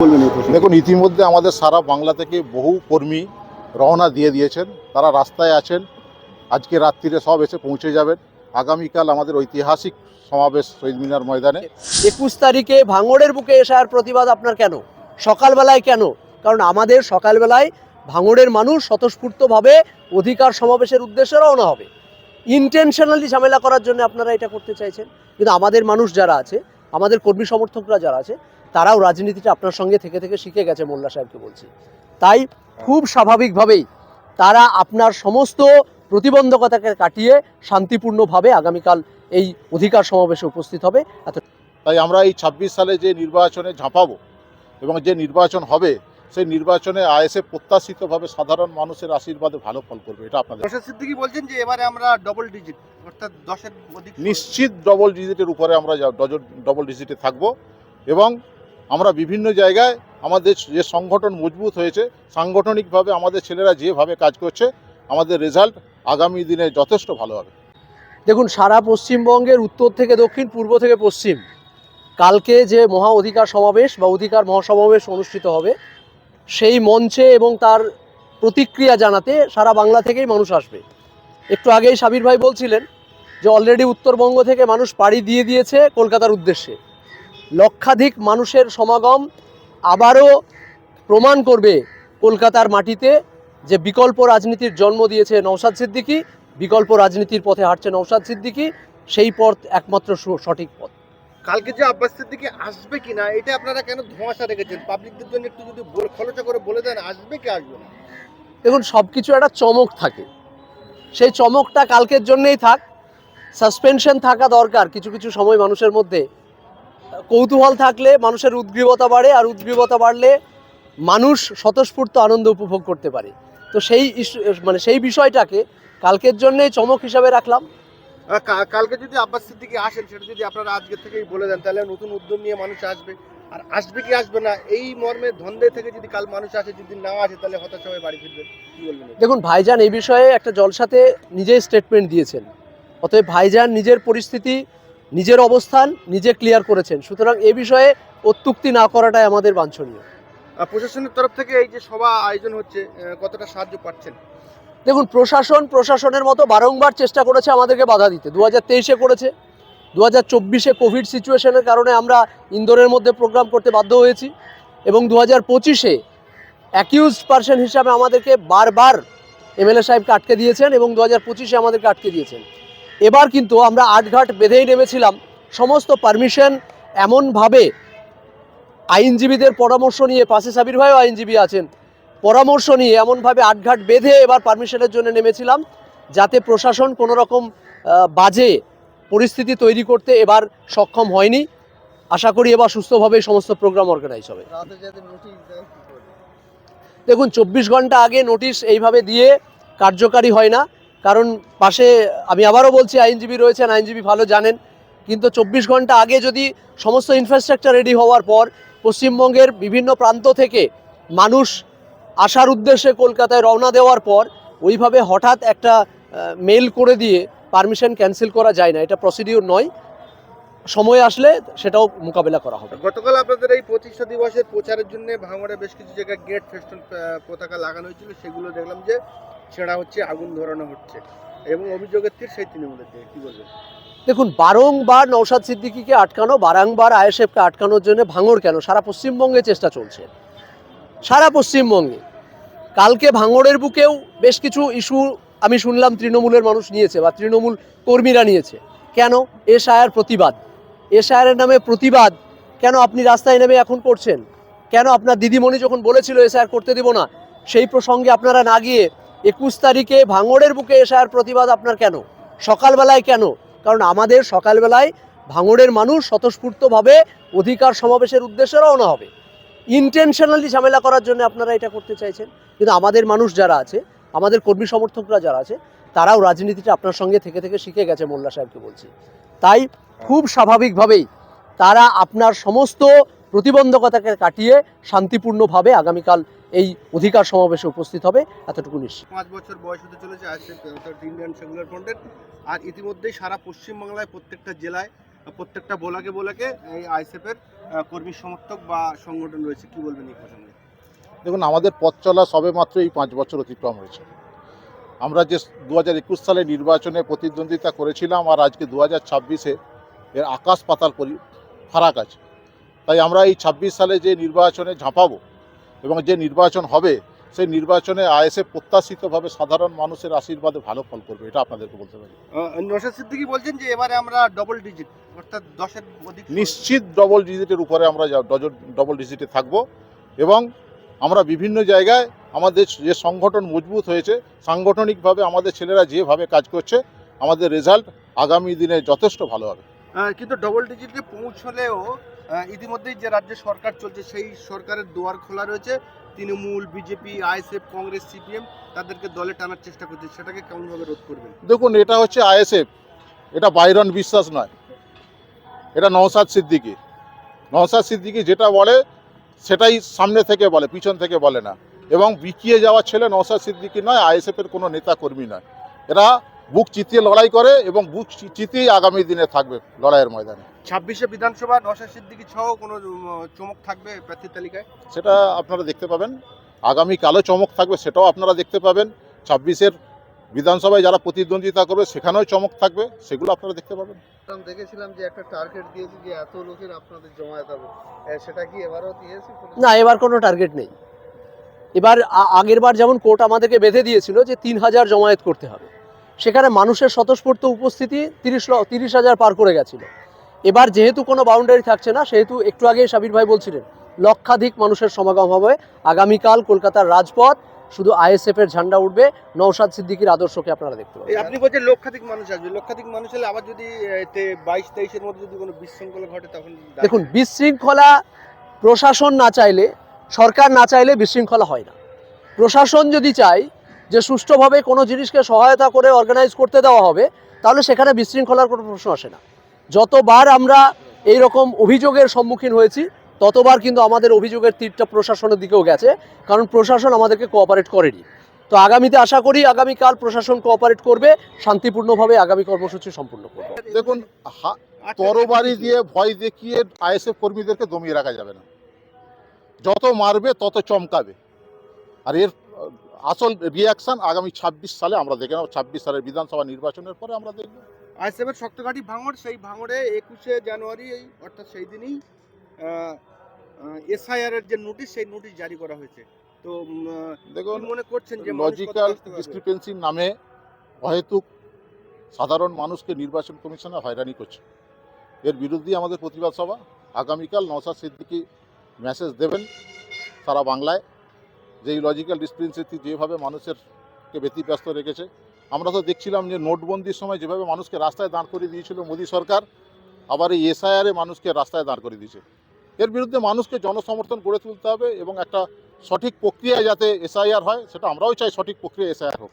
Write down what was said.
দেখুন, ইতিমধ্যে আমাদের সারা বাংলা থেকে বহু কর্মী রওনা দিয়ে দিয়েছেন। তারা রাস্তায় আছেন। আজকে রাত্রিরে সব এসে পৌঁছে যাবেন। আগামীকাল আমাদের ঐতিহাসিক সমাবেশ শহীদ মিনার ময়দানে। 21 তারিখে ভাঙড়ের বুকে এসার প্রতিবাদ আপনার কেন? সকালবেলায় কেন? কারণ আমাদের সকালবেলায় ভাঙড়ের মানুষ স্বতঃস্ফূর্তভাবে অধিকার সমাবেশের উদ্দেশ্যে রওনা হবে। ইন্টেনশনালি ঝামেলা করার জন্য আপনারা এটা করতে চাইছেন। কিন্তু আমাদের মানুষ যারা আছে, আমাদের কর্মী সমর্থকরা যারা আছে, তারাও রাজনীতিটা আপনার সঙ্গে থেকে থেকে শিখে গেছে, মোল্লা সাহেবকে বলছি। তাই খুব স্বাভাবিকভাবেই তারা আপনার সমস্ত প্রতিবন্ধকতাকে কাটিয়ে শান্তিপূর্ণভাবে আগামীকাল এই অধিকার সমাবেশে উপস্থিত হবে। তাই আমরা এই 26 সালে যে নির্বাচনে ঝাঁপাবো এবং যে নির্বাচন হবে, সেই নির্বাচনে আইএসএফ প্রত্যাশিতভাবে সাধারণ মানুষের আশীর্বাদে ভালো ফল করবে। এটা আপনাদের নওশাদ সিদ্দিকী বলছেন যে এবারে আমরা ডবল ডিজিট অর্থাৎ 10-এর অধিক নিশ্চিত ডবল ডিজিটের উপরে আমরা ডবল ডিজিটে থাকব এবং আমরা বিভিন্ন জায়গায় আমাদের যে সংগঠন মজবুত হয়েছে, সাংগঠনিকভাবে আমাদের ছেলেরা যেভাবে কাজ করছে, আমাদের রেজাল্ট আগামী দিনে যথেষ্ট ভালো হবে। দেখুন, সারা পশ্চিমবঙ্গের উত্তর থেকে দক্ষিণ, পূর্ব থেকে পশ্চিম কালকে যে মহা অধিকার সমাবেশ বা অধিকার মহাসমাবেশ অনুষ্ঠিত হবে, সেই মঞ্চে এবং তার প্রতিক্রিয়া জানাতে সারা বাংলা থেকেই মানুষ আসবে। একটু আগেই সাবির ভাই বলছিলেন যে অলরেডি উত্তরবঙ্গ থেকে মানুষ পাড়ি দিয়ে দিয়েছে কলকাতার উদ্দেশ্যে। লক্ষাধিক মানুষের সমাগম আবারও প্রমাণ করবে কলকাতার মাটিতে যে বিকল্প রাজনীতির জন্ম দিয়েছে নওশাদ সিদ্দিকী, বিকল্প রাজনীতির পথে হাঁটছে নওশাদ সিদ্দিকী, সেই পথ একমাত্র সঠিক পথ। কালকে যে আব্বাস সিদ্দিকী আসবে কিনা এটা আপনারা কেন ধোঁয়াশা রেখেছেন? পাবলিকদের জন্য একটু যদি খোলসা করে বলে দেন আসবে কি আসবে না। দেখুন, সব কিছু একটা চমক থাকে, সেই চমকটা কালকের জন্যেই থাক। সাসপেনশন থাকা দরকার কিছু কিছু সময় মানুষের মধ্যে। কৌতূহল থাকলে মানুষের উদ্গ্রীবতা বাড়ে, আর উদ্গ্রীবতা বাড়লে মানুষ স্বতঃস্ফূর্ত আনন্দ উপভোগ করতে পারে। তো সেই বিষয়টাকে কালকের জন্যেই চমক হিসাবে রাখলাম। কালকে যদি আব্বাস সিদ্দিকী আসেন সেটা যদি আপনারা আজকে থেকেই বলে দেন তাহলে নতুন উদ্যম নিয়ে মানুষ আসবে। আর আসবে কি আসবে না এই মর্মে ধন্দে থেকে যদি কাল মানুষ আসে, যদি না আসে তাহলে হতাশ হয়ে বাড়ি ফিরবেন, কি বলবেন? দেখুন, ভাইজান এই বিষয়ে একটা জলসাতে নিজেই স্টেটমেন্ট দিয়েছেন। অতএব ভাইজান নিজের পরিস্থিতি, নিজের অবস্থান নিজে ক্লিয়ার করেছেন। সুতরাং এ বিষয়ে অত্যুক্তি না করাটাই আমাদের বাঞ্ছনীয়। প্রশাসনের তরফ থেকে এই যে সভা আয়োজন হচ্ছে, কতটা সাহায্য পাচ্ছেন? দেখুন, প্রশাসনের মতো বারংবার চেষ্টা করেছে আমাদেরকে বাধা দিতে। 2023-এ করেছে, 2024-এ কোভিড সিচুয়েশনের কারণে আমরা ইন্দোরের মধ্যে প্রোগ্রাম করতে বাধ্য হয়েছি, এবং 2025-এ অ্যাকিউজড পারসন হিসাবে আমাদেরকে বারবার এমএলএ সাহেবকে আটকে দিয়েছেন এবং 2025-এ আমাদেরকে আটকে দিয়েছেন। এবার কিন্তু আমরা আটঘাট বেঁধেই নেমেছিলাম। সমস্ত পারমিশন এমনভাবে আইনজীবীদের পরামর্শ নিয়ে, পাশে সাবির ভাইও আইনজীবী আছেন, পরামর্শ নিয়ে এমনভাবে আটঘাট বেঁধে এবার পারমিশনের জন্য নেমেছিলাম, যাতে প্রশাসন কোনো রকম বাজে পরিস্থিতি তৈরি করতে এবার সক্ষম হয়নি। আশা করি এবার সুস্থভাবে সমস্ত প্রোগ্রাম অর্গানাইজ হবে। দেখুন, 24 ঘন্টা আগে নোটিশ এইভাবে দিয়ে কার্যকারী হয় না, কারণ পাশে, আমি আবারও বলছি, আইনজীবী রয়েছেন, আইনজীবী ভালো জানেন। কিন্তু 24 ঘন্টা আগে যদি সমস্ত ইনফ্রাস্ট্রাকচার রেডি হওয়ার পর পশ্চিমবঙ্গের বিভিন্ন প্রান্ত থেকে মানুষ আসার উদ্দেশ্যে কলকাতায় রওনা দেওয়ার পর ওইভাবে হঠাৎ একটা মেল করে দিয়ে পারমিশন ক্যান্সেল করা যায় না। এটা প্রসিডিউর নয়, সময় আসলে সেটাও মোকাবেলা করা হবে। গতকাল আপনাদের এই প্রতিষ্ঠা দিবসের প্রচারের জন্য ভাঙড়ে বেশ কিছু জায়গায় গেট ফেস্টুন পতাকা লাগানো হয়েছিল, সেগুলো দেখলাম যে ছেঁড়া হচ্ছে, আগুন ধরানো হচ্ছে এবং অভিযোগের তীর সেই তৃণমূলের দিকে, কি বলবেন? দেখুন, বারংবার নওশাদ সিদ্দিকীকে আটকানো, বারংবার আইএসএফকে আটকানোর জন্য ভাঙড় কেন, সারা পশ্চিমবঙ্গে চেষ্টা চলছে, সারা পশ্চিমবঙ্গে। কালকে ভাঙড়ের বুকেও বেশ কিছু ইস্যু আমি শুনলাম তৃণমূলের মানুষ নিয়েছে বা তৃণমূল কর্মীরা নিয়েছে। কেন? এসআইআর প্রতিবাদ, এসআইআরের নামে প্রতিবাদ কেন আপনি রাস্তায় নেমে এখন করছেন? কেন আপনার দিদিমণি যখন বলেছিল এসআইআর করতে দেব না, সেই প্রসঙ্গে আপনারা না গিয়ে 21 তারিখে ভাঙড়ের বুকে এসআইআর প্রতিবাদ আপনার কেন? সকালবেলায় কেন? কারণ আমাদের সকালবেলায় ভাঙড়ের মানুষ স্বতঃস্ফূর্তভাবে অধিকার সমাবেশের উদ্দেশ্যে রওনা হবে। ইন্টেনশনালি ঝামেলা করার জন্য আপনারা এটা করতে চাইছেন। কিন্তু আমাদের মানুষ যারা আছে, আমাদের কর্মী সমর্থকরা যারা আছে, তারাও রাজনীতিটা আপনার সঙ্গে থেকে থেকে শিখে গেছে, মোল্লা সাহেবকে বলছি। তাই খুব স্বাভাবিকভাবেই তারা আপনার সমস্ত প্রতিবন্ধকতাকে কাটিয়ে শান্তিপূর্ণভাবে আগামীকাল এই অধিকার সমাবেশে উপস্থিত হবে, এতটুকু নিশ্চিত। 5 বছর বয়স হতে চলেছে আইএসএফ ইন্ডিয়ান সেকুলার ফ্রন্টের, আর ইতিমধ্যেই সারা পশ্চিমবাংলায় প্রত্যেকটা জেলায় প্রত্যেকটা বোলাকে এই আইএসএফ এর কর্মী সমর্থক বা সংগঠন রয়েছে, কি বলবেন এই প্রসঙ্গে? দেখুন, আমাদের পথ চলা সবে মাত্র এই 5 বছর অতিক্রম হয়েছে। আমরা যে 2021 সালে নির্বাচনে প্রতিদ্বন্দ্বিতা করেছিলাম আর আজকে 2026-এ এর আকাশ পাতাল ফারাক আছে। তাই আমরা এই 26 সালে যে নির্বাচনে ঝাঁপাবো এবং যে নির্বাচন হবে সেই নির্বাচনে আইএসএফ প্রত্যাশিতভাবে সাধারণ মানুষের আশীর্বাদে ভালো ফল করবে, এটা আপনাদেরকে বলতে পারি। নওশাদ সিদ্দিকী বলছেন যে এবারে আমরা ডবল ডিজিট অর্থাৎ 10-এর অধিক নিশ্চিত ডবল ডিজিটের উপরে আমরা ডবল ডিজিটে থাকব এবং আমরা বিভিন্ন জায়গায় আমাদের যে সংগঠন মজবুত হয়েছে, সাংগঠনিকভাবে আমাদের ছেলেরা যেভাবে কাজ করছে, আমাদের রেজাল্ট আগামী দিনে যথেষ্ট ভালো হবে। কিন্তু ডবল ডিজিটে পৌঁছলেও ইতিমধ্যেই যে রাজ্যে সরকার চলছে সেই সরকারের দুয়ার খোলা রয়েছে। Trinamool, BJP, ISF, Congress, CPM তাদেরকে দলে টানার চেষ্টা করছে, সেটাকে কেমনভাবে রোধ করবেন? দেখুন, এটা হচ্ছে আইএসএফ, এটা বাইরন বিশ্বাস নয়, এটা নওশাদ সিদ্দিকী। নওশাদ সিদ্দিকী যেটা বলে সেটাই সামনে থেকে বলে, পিছন থেকে বলে না। এবং বিকিয়ে যাওয়া ছেলে নওশাদ সিদ্দিকী নয়, আইএসএফের কোনো নেতা কর্মী নয়। এরা বুক চিতিয়ে লড়াই করে এবং বুক চিতিয়েই আগামী দিনে থাকবে লড়াইয়ের ময়দানে। 26-এ বিধানসভা নওশাদ সিদ্দিকী সহ কোনো চমক থাকবে প্রার্থীর তালিকায়? সেটা আপনারা দেখতে পাবেন, আগামীকালও চমক থাকবে, সেটাও আপনারা দেখতে পাবেন। 26-এর বিধানসভায় যারা প্রতিদ্বন্দ্বিতা করবে সেখানেও চমক থাকবে, সেগুলো আপনারা দেখতে পাবেন। দেখেছিলাম যে একটা টার্গেট দিয়েছে যে এত লোকের আপনাদের জমায়েত হবে, সেটা কি এবারও দিয়েছে? না, এবার কোনো টার্গেট নেই। এবার আগেরবার যেমন কোর্ট আমাদেরকে বেঁধে দিয়েছিল যে 3000 জমায়েত করতে হবে, সেখানে মানুষের স্বতঃস্ফূর্ত উপস্থিতি 30,000 পার করে গেছিল। এবার যেহেতু কোনো বাউন্ডারি থাকছে না, সেহেতু একটু আগে সাবির ভাই বলছিলেন লক্ষাধিক মানুষের সমাগম হবে। আগামীকাল কলকাতার রাজপথ শুধু আইএসএফ এর ঝান্ডা উঠবে, নওশাদ সিদ্দিকীর আদর্শকে আপনারা দেখতে পাবেন। আপনি বলছেন লক্ষাধিক মানুষ আসবে, লক্ষাধিক মানুষ হলে আবার যদি 22-23-এর মধ্যে যদি কোনো বিশৃঙ্খলা ঘটে তখন? দেখুন, বিশৃঙ্খলা প্রশাসন না চাইলে, সরকার না চাইলে বিশৃঙ্খলা হয় না। প্রশাসন যদি চায় যে সুষ্ঠুভাবে কোনো জিনিসকে সহায়তা করে অর্গানাইজ করতে দেওয়া হবে, তাহলে সেখানে বিশৃঙ্খলার কোনো প্রশ্ন আসে না। যতবার আমরা এই রকম অভিযোগের সম্মুখীন হয়েছি, ততবার কিন্তু আমাদের অভিযোগের তীরটা প্রশাসনের দিকেও গেছে, কারণ প্রশাসন আমাদেরকে কোঅপারেট করেনি। তো আগামীতে আশা করি আগামীকাল প্রশাসন কোঅপারেট করবে, শান্তিপূর্ণভাবে আগামী কর্মসূচি সম্পূর্ণ করবে। দেখুন, তরবারি দিয়ে ভয় দেখিয়ে আইএসএফ কর্মীদেরকে দমিয়ে রাখা যাবে না। যত মারবে তত চমকাবে। আর এর আসল রিয়াকশন আগামী 26 সালে আমরা দেখে নেব। 26 সালের বিধানসভা নির্বাচনের পরে আমরা দেখব। আইএসএফের শক্তঘাটি ভাঙড়, সেই ভাঙড়ে 21শে জানুয়ারি অর্থাৎ সেই দিনই এসআইআর এর যে নোটিশ, সেই নোটিশ জারি করা হয়েছে। তো দেখুন, মনে করছেন যে লজিক্যাল ডিসক্রিপেন্সির নামে অহেতুক সাধারণ মানুষকে নির্বাচন কমিশনে হয়রানি করছে। এর বিরুদ্ধে আমাদের প্রতিবাদ সভা। আগামীকাল নওশাদ সিদ্দিকী মেসেজ দেবেন সারা বাংলায় যে এই লজিক্যাল ডিসক্রিপেন্সি যেভাবে মানুষেরকে ব্যতিব্যস্ত রেখেছে। আমরা তো দেখছিলাম যে নোটবন্দির সময় যেভাবে মানুষকে রাস্তায় দাঁড় করিয়ে দিয়েছিল মোদী সরকার, আবার এই এসআইআরে মানুষকে রাস্তায় দাঁড় করিয়ে দিয়েছে। এর বিরুদ্ধে মানুষকে জনসমর্থন গড়ে তুলতে হবে এবং একটা সঠিক প্রক্রিয়ায় যাতে এসআইআর হয়, সেটা আমরাও চাই, সঠিক প্রক্রিয়া এসআইআর হোক।